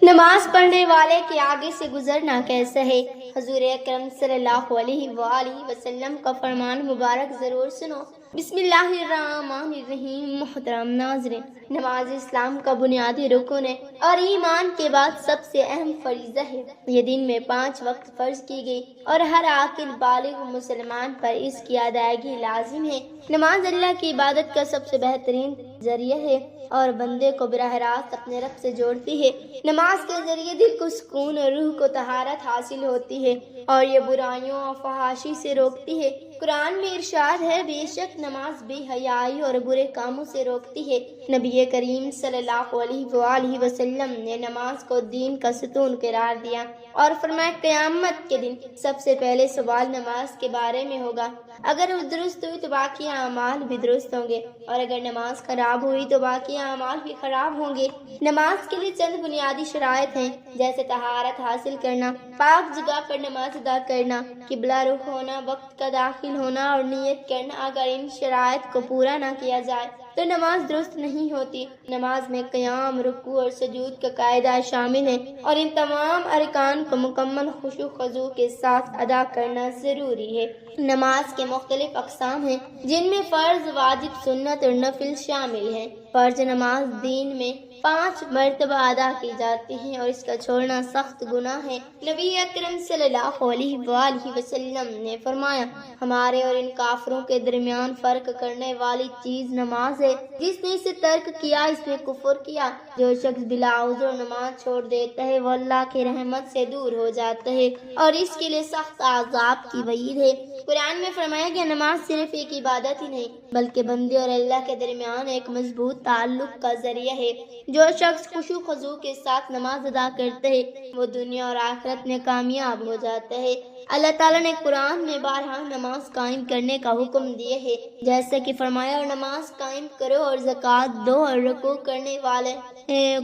نماز پڑھنے والے کے آگے سے گزرنا کیسا ہے؟ حضور اکرم صلی اللہ علیہ وآلہ وسلم کا فرمان مبارک ضرور سنو۔ بسم اللہ الرحمن الرحیم۔ محترم ناظرین، نماز اسلام کا بنیادی رکن ہے اور ایمان کے بعد سب سے اہم فریضہ ہے۔ یہ دن میں 5 وقت فرض کی گئی اور ہر عاقل بالغ مسلمان پر اس کی ادائیگی لازم ہے۔ نماز اللہ کی عبادت کا سب سے بہترین ذریعہ ہے اور بندے کو براہ راست اپنے رب سے جوڑتی ہے۔ نماز کے ذریعے دل کو سکون اور روح کو طہارت حاصل ہوتی ہے اور یہ برائیوں اور فحاشی سے روکتی ہے۔ قرآن میں ارشاد ہے، بے شک نماز بے حیائی اور برے کاموں سے روکتی ہے۔ نبی کریم صلی اللہ علیہ وآلہ وسلم نے نماز کو دین کا ستون قرار دیا اور فرمایا، قیامت کے دن سب سے پہلے سوال نماز کے بارے میں ہوگا۔ اگر وہ درست ہوئی تو باقی اعمال بھی درست ہوں گے اور اگر نماز خراب ہوئی تو باقی اعمال بھی خراب ہوں گے۔ نماز کے لیے چند بنیادی شرائط ہیں، جیسے طہارت حاصل کرنا، پاک جگہ پر نماز ادا کرنا، قبلہ رخ ہونا، وقت کا داخل ہونا اور نیت کرنا۔ اگر ان شرائط کو پورا نہ کیا جائے تو نماز درست نہیں ہوتی۔ نماز میں قیام، رکوع اور سجود کا قاعدہ شامل ہے اور ان تمام ارکان کو مکمل خشوع و خضوع کے ساتھ ادا کرنا ضروری ہے۔ نماز کے مختلف اقسام ہیں، جن میں فرض، واجب، سنت اور نفل شامل ہیں۔ فرض نماز دین میں 5 مرتبہ ادا کی جاتی ہے اور اس کا چھوڑنا سخت گناہ ہے۔ نبی اکرم صلی اللہ علیہ وآلہ وسلم نے فرمایا، ہمارے اور ان کافروں کے درمیان فرق کرنے والی چیز نماز ہے۔ جس نے اسے ترک کیا اس نے کفر کیا۔ جو شخص بلا عذر نماز چھوڑ دیتا ہے وہ اللہ کی رحمت سے دور ہو جاتا ہے اور اس کے لیے سخت عذاب کی وعید ہے۔ قرآن میں فرمایا گیا، نماز صرف ایک عبادت ہی نہیں بلکہ بندے اور اللہ کے درمیان ایک مضبوط تعلق کا ذریعہ ہے۔ جو شخص خشوع و خضوع کے ساتھ نماز ادا کرتا ہے وہ دنیا اور آخرت میں کامیاب ہو جاتا ہے۔ اللہ تعالیٰ نے قرآن میں بارہا نماز قائم کرنے کا حکم دیا ہے، جیسا کہ فرمایا، اور نماز قائم کرو اور زکوٰۃ دو اور رکوع کرنے والے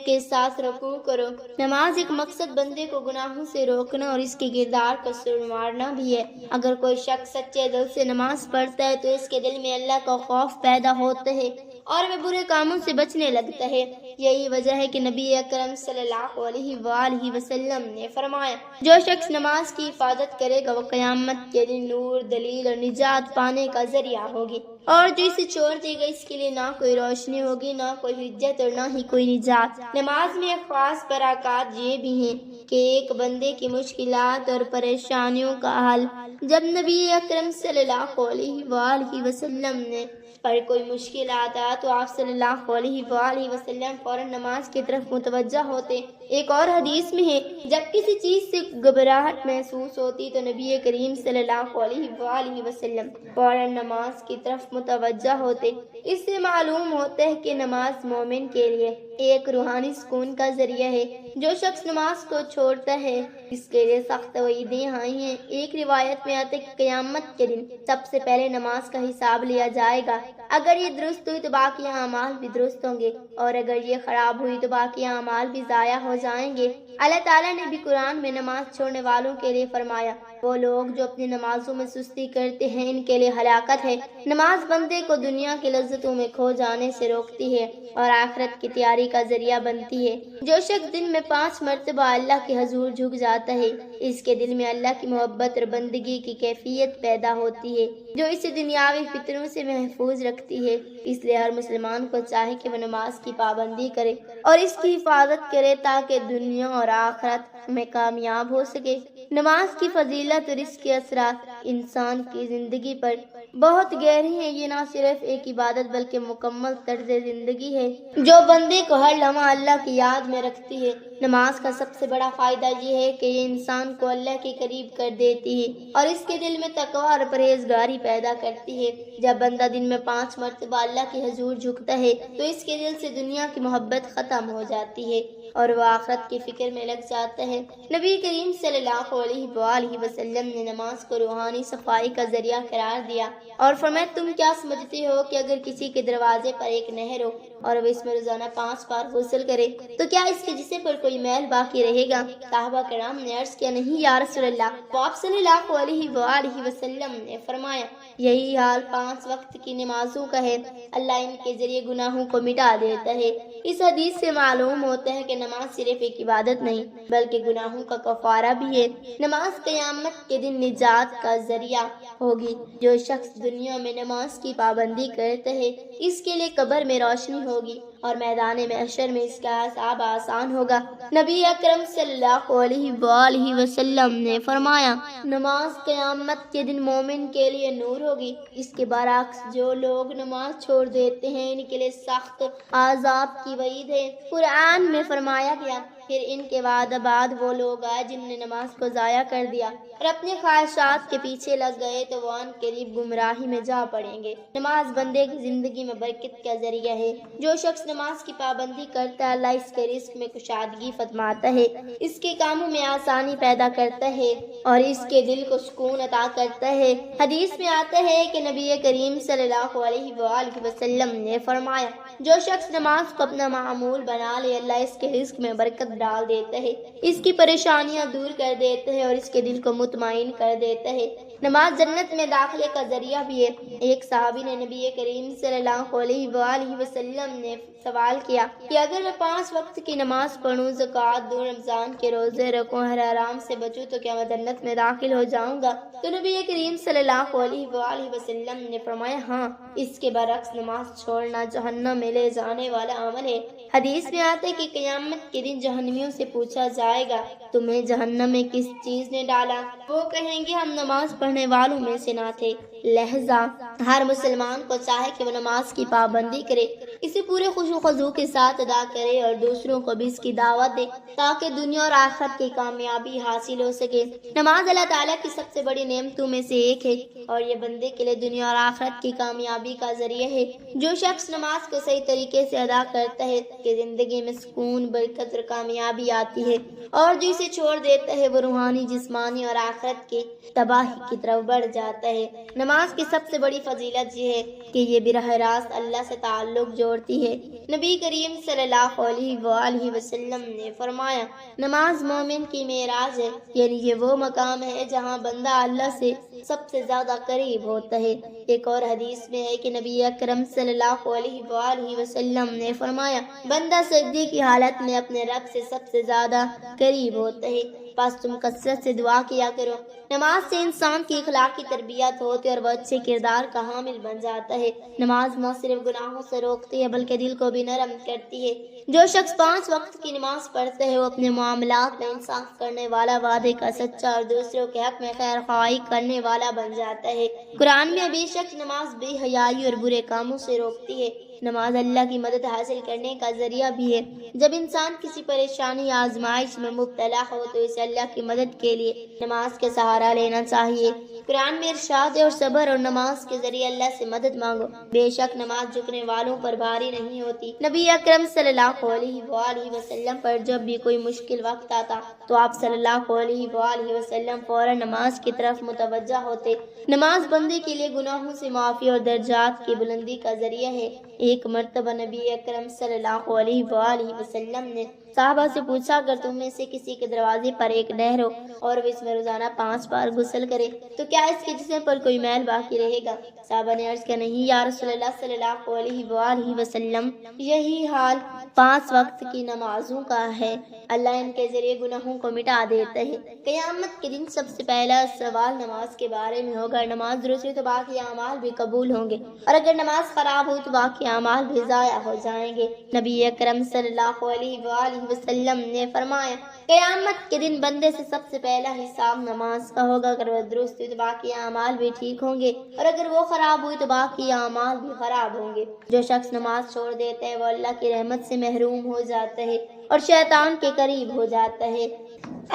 کے ساتھ رکوع کرو۔ نماز ایک مقصد بندے کو گناہوں سے روکنا اور اس کے کردار کو سنوارنا بھی ہے۔ اگر کوئی شخص سچے دل سے نماز پڑھتا ہے تو اس کے دل میں اللہ کا خوف پیدا ہوتا ہے اور وہ برے کاموں سے بچنے لگتا ہے۔ یہی وجہ ہے کہ نبی اکرم صلی اللہ علیہ وآلہ وسلم نے فرمایا، جو شخص نماز کی حفاظت کرے گا وہ قیامت کے دن نور، دلیل اور نجات پانے کا ذریعہ ہوگی، اور جو اسے چھوڑ دے گا اس کے لیے نہ کوئی روشنی ہوگی، نہ کوئی حجت اور نہ ہی کوئی نجات۔ نماز میں ایک خاص برکات یہ بھی ہیں کہ ایک بندے کی مشکلات اور پریشانیوں کا حل۔ جب نبی اکرم صلی اللہ علیہ وآلہ وسلم نے پر کوئی مشکل آتا تو آپ صلی اللہ علیہ وآلہ وسلم فوراً نماز کی طرف متوجہ ہوتے۔ ایک اور حدیث میں ہے، جب کسی چیز سے گھبراہٹ محسوس ہوتی تو نبی کریم صلی اللہ علیہ وآلہ وسلم فوراً نماز کی طرف متوجہ ہوتے۔ اس سے معلوم ہوتا ہے کہ نماز مومن کے لیے ایک روحانی سکون کا ذریعہ ہے۔ جو شخص نماز کو چھوڑتا ہے اس کے لیے سخت وعیدیں آئی ہیں۔ ایک روایت میں آتا ہے کہ قیامت کے دن سب سے پہلے نماز کا حساب لیا جائے گا۔ اگر یہ درست ہوئی تو باقی اعمال بھی درست ہوں گے اور اگر یہ خراب ہوئی تو باقی اعمال بھی ضائع ہو جائیں گے۔ اللہ تعالیٰ نے بھی قرآن میں نماز چھوڑنے والوں کے لیے فرمایا، وہ لوگ جو اپنی نمازوں میں سستی کرتے ہیں ان کے لیے ہلاکت ہے۔ نماز بندے کو دنیا کی لذتوں میں کھو جانے سے روکتی ہے اور آخرت کی تیاری کا ذریعہ بنتی ہے۔ جو شخص دن میں 5 مرتبہ اللہ کے حضور جھک جاتا ہے اس کے دل میں اللہ کی محبت اور بندگی کی کیفیت پیدا ہوتی ہے جو اسے دنیاوی فتنوں سے محفوظ رکھتی ہے۔ اس لیے ہر مسلمان کو چاہے کہ وہ نماز کی پابندی کرے اور اس کی حفاظت کرے تاکہ دنیا اور آخرت میں کامیاب ہو سکے۔ نماز کی فضیلت اور اس کے اثرات انسان کی زندگی پر بہت گہری ہیں۔ یہ نہ صرف ایک عبادت بلکہ مکمل طرز زندگی ہے جو بندے کو ہر لمحہ اللہ کی یاد میں رکھتی ہے۔ نماز کا سب سے بڑا فائدہ یہ ہے کہ یہ انسان کو اللہ کے قریب کر دیتی ہے اور اس کے دل میں تقویٰ اور پرہیزگاری پیدا کرتی ہے۔ جب بندہ دن میں 5 مرتبہ اللہ کے حضور جھکتا ہے تو اس کے دل سے دنیا کی محبت ختم ہو جاتی ہے اور وہ آخرت کی فکر میں لگ جاتا ہے۔ نبی کریم صلی اللہ علیہ وآلہ وسلم نے نماز کو روحانی صفائی کا ذریعہ قرار دیا اور فرمایا تم کیا سمجھتے ہو کہ اگر کسی کے دروازے پر ایک نہر ہو اور وہ اس میں روزانہ 5 بار غسل کرے تو کیا اس کے جسم پر کوئی میل باقی رہے گا؟ صحابہ کرام نے عرض کیا نہیں یا رسول اللہ۔ آپ صلی اللہ علیہ وآلہ وسلم نے فرمایا یہی حال 5 وقت کی نمازوں کا ہے، اللہ ان کے ذریعے گناہوں کو مٹا دیتا ہے۔ اس حدیث سے معلوم ہوتا ہے کہ نماز صرف ایک عبادت نہیں بلکہ گناہوں کا کفارہ بھی ہے۔ نماز قیامت کے دن نجات کا ذریعہ ہوگی۔ جو شخص دنیا میں نماز کی پابندی کرتا ہے اس کے لیے قبر میں روشنی ہوگی اور میدان محشر میں اس کا حساب آسان ہوگا۔ نبی اکرم صلی اللہ علیہ وآلہ وسلم نے فرمایا نماز قیامت کے دن مومن کے لیے نور ہوگی۔ اس کے برعکس جو لوگ نماز چھوڑ دیتے ہیں ان کے لیے سخت عذاب کی وعید ہے۔ قرآن میں فرمایا گیا پھر ان کے بعد وہ لوگ آئے جنہوں نے نماز کو ضائع کر دیا اور اپنی خواہشات کے پیچھے لگ گئے تو وہ ان قریب گمراہی میں جا پڑیں گے۔ نماز بندے کی زندگی میں برکت کا ذریعہ ہے۔ جو شخص نماز کی پابندی کرتا ہے اللہ اس کے رزق میں کشادگی فرماتا ہے، اس کے کاموں میں آسانی پیدا کرتا ہے اور اس کے دل کو سکون عطا کرتا ہے۔ حدیث میں آتا ہے کہ نبی کریم صلی اللہ علیہ وآلہ وسلم نے فرمایا جو شخص نماز کو اپنا معمول بنا لے اللہ اس کے رزق میں برکت ڈال دیتا ہے، اس کی پریشانیاں دور کر دیتا ہے اور اس کے دل کو مطمئن کر دیتا ہے۔ نماز جنت میں داخلے کا ذریعہ بھی ہے۔ ایک صحابی نے نبی کریم صلی اللہ علیہ وآلہ وسلم نے سوال کیا کہ اگر میں 5 وقت کی نماز پڑھوں، زکوٰۃ دوں، رمضان کے روزے رکھوں، ہر حرام سے بچوں تو کیا میں جنت میں داخل ہو جاؤں گا؟ تو نبی کریم صلی اللہ علیہ وآلہ وسلم نے فرمایا ہاں، اس کے برعکس نماز چھوڑنا جہنم میں لے جانے والا عمل ہے۔ حدیث میں آتا ہے کہ قیامت کے دن جہنمیوں سے پوچھا جائے گا تمہیں جہنم میں کس چیز نے ڈالا؟ وہ کہیں گے ہم نماز پڑھنے والوں میں سے نہ تھے۔ لہذا ہر مسلمان کو چاہے کہ وہ نماز کی پابندی کرے، اسے پورے خوش و خضوع کے ساتھ ادا کرے اور دوسروں کو بھی اس کی دعوت دے تاکہ دنیا اور آخرت کی کامیابی حاصل ہو سکے۔ نماز اللہ تعالیٰ کی سب سے بڑی نعمتوں میں سے ایک ہے اور یہ بندے کے لیے دنیا اور آخرت کی کامیابی کا ذریعہ ہے۔ جو شخص نماز کو صحیح طریقے سے ادا کرتا ہے کہ زندگی میں سکون، برکت اور کامیابی آتی ہے، اور جو اسے چھوڑ دیتا ہے وہ روحانی، جسمانی اور آخرت کی تباہی کی طرف بڑھ جاتا ہے۔ نماز کی سب سے بڑی فضیلت یہ ہے کہ یہ براہ راست اللہ سے تعلق جوڑتی ہے۔ نبی کریم صلی اللہ علیہ وآلہ وسلم نے فرمایا نماز مومن کی معراج ہے، یعنی یہ وہ مقام ہے جہاں بندہ اللہ سے سب سے زیادہ قریب ہوتا ہے۔ ایک اور حدیث میں ہے کہ نبی اکرم صلی اللہ علیہ وآلہ وسلم نے فرمایا بندہ سجدے کی حالت میں اپنے رب سے سب سے زیادہ قریب ہوتا ہے، بس تم کثرت سے دعا کیا کرو۔ نماز سے انسان کی اخلاقی تربیت ہوتی ہے اور وہ اچھے کردار کا حامل بن جاتا ہے۔ نماز نہ صرف گناہوں سے روکتی ہے بلکہ دل کو بھی نرم کرتی ہے۔ جو شخص 5 وقت کی نماز پڑھتا ہے وہ اپنے معاملات میں انصاف کرنے والا، وعدے کا سچا اور دوسروں کے حق میں خیر خواہی کرنے والا بن جاتا ہے۔ قرآن میں بے شک نماز بے حیائی اور برے کاموں سے روکتی ہے۔ نماز اللہ کی مدد حاصل کرنے کا ذریعہ بھی ہے۔ جب انسان کسی پریشانی یا آزمائش میں مبتلا ہو تو اسے اللہ کی مدد کے لیے نماز کے سہارا لینا چاہیے۔ قرآن میں ارشاد ہے اور صبر اور نماز کے ذریعے اللہ سے مدد مانگو، بے شک نماز جھکنے والوں پر بھاری نہیں ہوتی۔ نبی اکرم صلی اللہ علیہ وآلہ وسلم پر جب بھی کوئی مشکل وقت آتا تو آپ صلی اللہ علیہ وآلہ وسلم فوراً نماز کی طرف متوجہ ہوتے۔ نماز بندے کے لیے گناہوں سے معافی اور درجات کی بلندی کا ذریعہ ہے۔ ایک مرتبہ نبی اکرم صلی اللہ علیہ وآلہ وسلم نے صحابہ سے پوچھا اگر تم میں سے کسی کے دروازے پر ایک نہر ہو اور وہ اس میں روزانہ 5 بار غسل کرے تو کیا اس کے جسم پر کوئی میل باقی رہے گا؟ صحابہ نے عرض کیا نہیں یا رسول اللہ صلی اللہ علیہ وآلہ وسلم، یہی حال 5 وقت کی نمازوں کا ہے، اللہ ان کے ذریعے گناہوں کو مٹا دیتا ہے۔ قیامت کے دن سب سے پہلا سوال نماز کے بارے میں ہوگا۔ نماز درست ہوئی تو باقی اعمال بھی قبول ہوں گے اور اگر نماز خراب ہوئی تو باقی اعمال بھی ضائع ہو جائیں گے۔ نبی اکرم صلی اللہ علیہ وآلہ وسلم نے فرمایا قیامت کے دن بندے سے سب سے پہلا حساب نماز کا ہوگا، اگر وہ درست ہوئی تو باقی اعمال بھی ٹھیک ہوں گے اور اگر وہ خراب ہوئی تو باقی اعمال بھی خراب ہوں گے۔ جو شخص نماز چھوڑ دیتا ہے وہ اللہ کی رحمت سے محروم ہو جاتا ہے اور شیطان کے قریب ہو جاتا ہے۔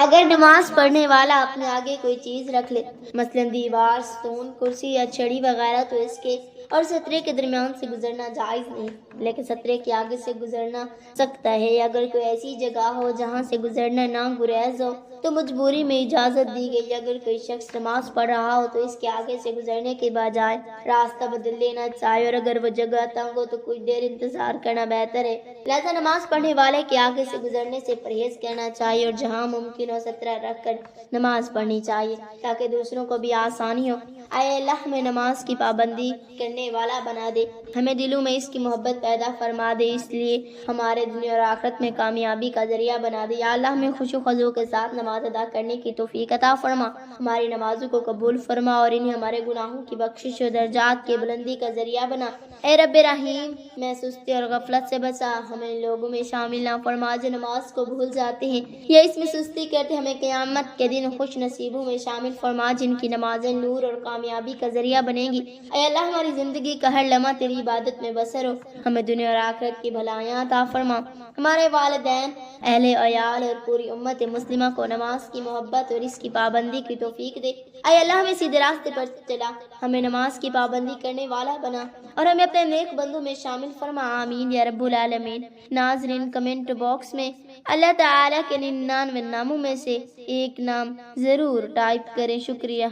اگر نماز پڑھنے والا اپنے آگے کوئی چیز رکھ لے، مثلا دیوار، ستون، کرسی یا چھڑی وغیرہ، تو اس کے اور سترے کے درمیان سے گزرنا جائز نہیں۔ لیکن سطرے کے آگے سے گزرنا سکتا ہے۔ اگر کوئی ایسی جگہ ہو جہاں سے گزرنا ناگزیر ہو تو مجبوری میں اجازت دی گئی۔ اگر کوئی شخص نماز پڑھ رہا ہو تو اس کے آگے سے گزرنے کے بجائے راستہ بدل لینا چاہیے، اور اگر وہ جگہ تنگ ہو تو کچھ دیر انتظار کرنا بہتر ہے۔ لہذا نماز پڑھنے والے کے آگے سے گزرنے سے پرہیز کرنا چاہیے، اور جہاں ممکن ہو سطرہ رکھ کر نماز پڑھنی چاہیے تاکہ دوسروں کو بھی آسانی ہو۔ اے اللہ ہمیں نماز کی پابندی کرنے والا بنا دے، ہمیں دلوں میں اس کی محبت پیدا فرما دے، اس لیے ہمارے دنیا اور آخرت میں کامیابی کا ذریعہ بنا دے۔ یا اللہ ہمیں خشوع و خضوع کے ساتھ نماز ادا کرنے کی توفیق عطا فرما، ہماری نمازوں کو قبول فرما اور انہیں ہمارے گناہوں کی بخشش اور درجات کی بلندی کا ذریعہ بنا۔ اے رب رحیم، میں سستی اور غفلت سے بچا، ہمیں لوگوں میں شامل نہ فرما جو نماز کو بھول جاتے ہیں یا اس میں سستی کرتے، ہمیں قیامت کے دن خوش نصیبوں میں شامل فرما جن کی نمازیں نور اور کامیابی کا ذریعہ بنے گی۔ اے اللہ ہماری زندگی کا ہر لمحہ تیری عبادت میں بسر ہو، ہمیں دنیا اور آخرت کی بھلائیاں عطا فرما، ہمارے والدین، اہل عیال اور پوری امت مسلمہ کو نماز کی محبت اور اس کی پابندی کی توفیق دے۔ اے اللہ ہمیں سیدھے راستے پر چلا، ہمیں نماز کی پابندی کرنے والا بنا اور ہمیں اپنے نیک بندوں میں شامل فرما، آمین یا رب العالمین۔ ناظرین، کمنٹ باکس میں اللہ تعالیٰ کے 99 ناموں میں سے ایک نام ضرور ٹائپ کریں۔ شکریہ۔